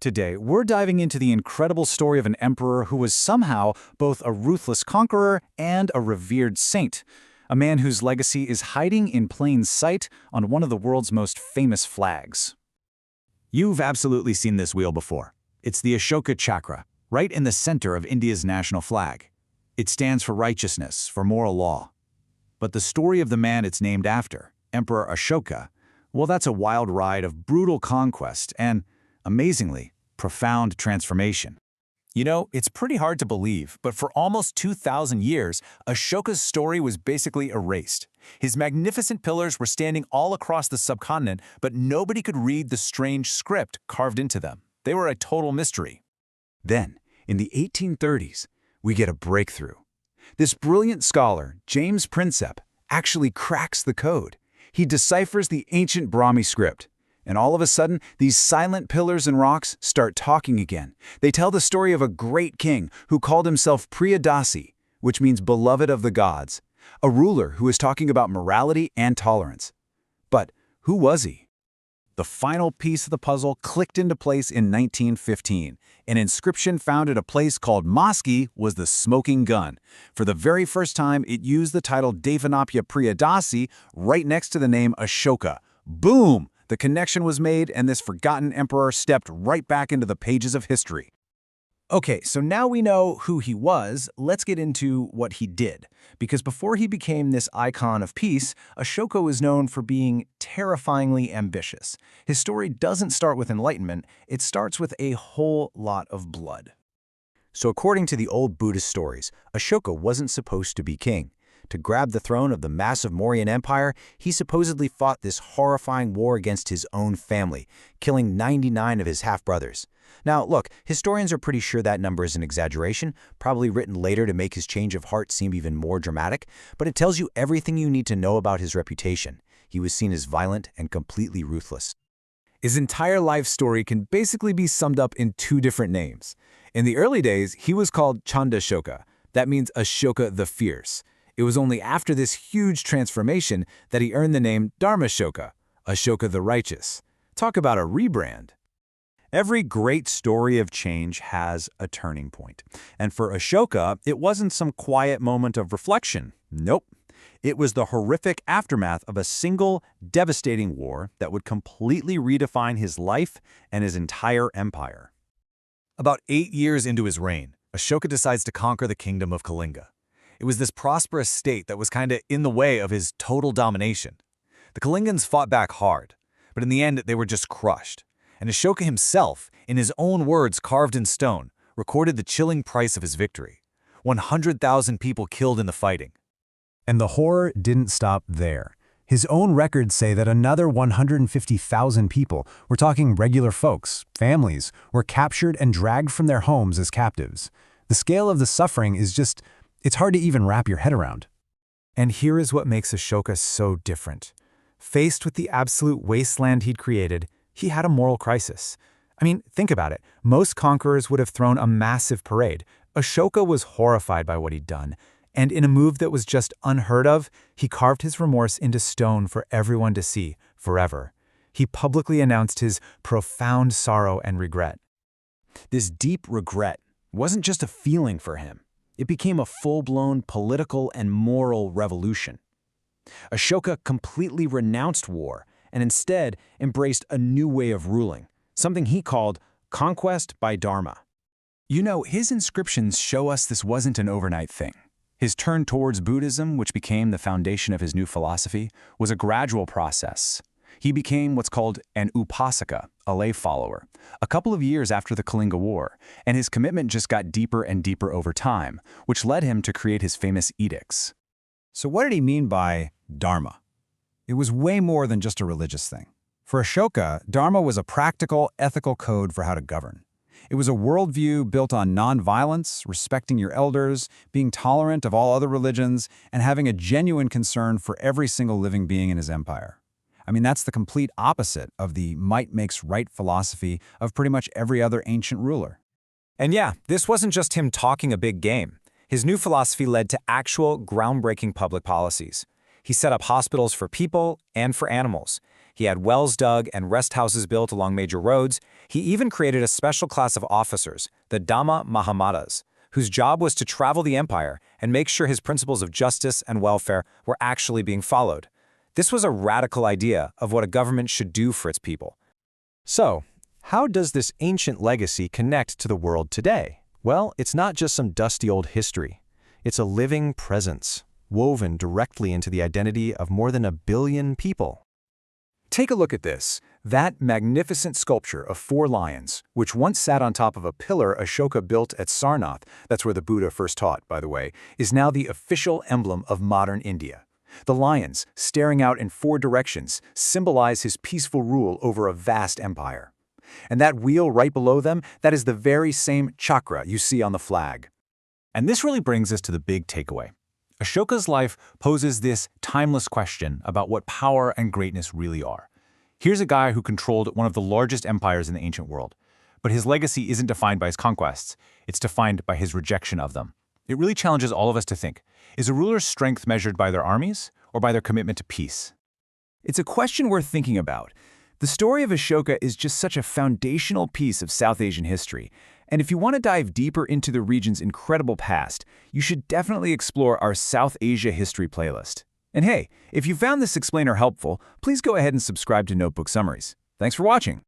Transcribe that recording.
Today, we're diving into the incredible story of an emperor who was somehow both a ruthless conqueror and a revered saint, a man whose legacy is hiding in plain sight on one of the world's most famous flags. You've absolutely seen this wheel before. It's the Ashoka chakra, right in the center of India's national flag. It stands for righteousness, for moral law. But the story of the man it's named after, Emperor Ashoka, well, that's a wild ride of brutal conquest and, amazingly, profound transformation. You know, it's pretty hard to believe, but for almost 2,000 years, Ashoka's story was basically erased. His magnificent pillars were standing all across the subcontinent, but nobody could read the strange script carved into them. They were a total mystery. Then, in the 1830s, we get a breakthrough. This brilliant scholar, James Prinsep, actually cracks the code. He deciphers the ancient Brahmi script. And all of a sudden, these silent pillars and rocks start talking again. They tell the story of a great king who called himself Priyadasi, which means beloved of the gods, a ruler who was talking about morality and tolerance. But who was he? The final piece of the puzzle clicked into place in 1915. An inscription found at a place called Maski was the smoking gun. For the very first time, it used the title Devanapya Priyadasi right next to the name Ashoka. Boom! The connection was made, and this forgotten emperor stepped right back into the pages of history. Okay, so now we know who he was, let's get into what he did. Because before he became this icon of peace, Ashoka was known for being terrifyingly ambitious. His story doesn't start with enlightenment, it starts with a whole lot of blood. So according to the old Buddhist stories, Ashoka wasn't supposed to be king. To grab the throne of the massive Mauryan Empire, he supposedly fought this horrifying war against his own family, killing 99 of his half-brothers. Now, look, historians are pretty sure that number is an exaggeration, probably written later to make his change of heart seem even more dramatic, but it tells you everything you need to know about his reputation. He was seen as violent and completely ruthless. His entire life story can basically be summed up in two different names. In the early days, he was called Chandashoka. That means Ashoka the Fierce. It was only after this huge transformation that he earned the name Dharmashoka, Ashoka the Righteous. Talk about a rebrand. Every great story of change has a turning point. And for Ashoka, it wasn't some quiet moment of reflection. Nope. It was the horrific aftermath of a single, devastating war that would completely redefine his life and his entire empire. About 8 years into his reign, Ashoka decides to conquer the kingdom of Kalinga. It was this prosperous state that was kinda in the way of his total domination. The Kalingans fought back hard, but in the end they were just crushed. And Ashoka himself, in his own words carved in stone, recorded the chilling price of his victory. 100,000 people killed in the fighting. And the horror didn't stop there. His own records say that another 150,000 people, we're talking regular folks, families, were captured and dragged from their homes as captives. The scale of the suffering is just, it's hard to even wrap your head around. And here is what makes Ashoka so different. Faced with the absolute wasteland he'd created, he had a moral crisis. I mean, think about it. Most conquerors would have thrown a massive parade. Ashoka was horrified by what he'd done, and in a move that was just unheard of, he carved his remorse into stone for everyone to see, forever. He publicly announced his profound sorrow and regret. This deep regret wasn't just a feeling for him. It became a full-blown political and moral revolution. Ashoka completely renounced war and instead embraced a new way of ruling, something he called conquest by dharma. You know, his inscriptions show us this wasn't an overnight thing. His turn towards Buddhism, which became the foundation of his new philosophy, was a gradual process. He became what's called an upasaka, a lay follower, a couple of years after the Kalinga War, and his commitment just got deeper and deeper over time, which led him to create his famous edicts. So what did he mean by dharma? It was way more than just a religious thing. For Ashoka, dharma was a practical, ethical code for how to govern. It was a worldview built on nonviolence, respecting your elders, being tolerant of all other religions, and having a genuine concern for every single living being in his empire. I mean, that's the complete opposite of the might makes right philosophy of pretty much every other ancient ruler. And yeah, this wasn't just him talking a big game. His new philosophy led to actual groundbreaking public policies. He set up hospitals for people and for animals. He had wells dug and rest houses built along major roads. He even created a special class of officers, the Dhamma Mahamadas, whose job was to travel the empire and make sure his principles of justice and welfare were actually being followed. This was a radical idea of what a government should do for its people. So, how does this ancient legacy connect to the world today? Well, it's not just some dusty old history. It's a living presence, woven directly into the identity of more than 1 billion people. Take a look at this. That magnificent sculpture of 4 lions, which once sat on top of a pillar Ashoka built at Sarnath, that's where the Buddha first taught, by the way, is now the official emblem of modern India. The lions, staring out in 4 directions, symbolize his peaceful rule over a vast empire. And that wheel right below them, that is the very same chakra you see on the flag. And this really brings us to the big takeaway. Ashoka's life poses this timeless question about what power and greatness really are. Here's a guy who controlled one of the largest empires in the ancient world. But his legacy isn't defined by his conquests. It's defined by his rejection of them. It really challenges all of us to think, is a ruler's strength measured by their armies or by their commitment to peace? It's a question worth thinking about. The story of Ashoka is just such a foundational piece of South Asian history. And if you want to dive deeper into the region's incredible past, you should definitely explore our South Asia history playlist. And hey, if you found this explainer helpful, please go ahead and subscribe to Notebook Summaries. Thanks for watching.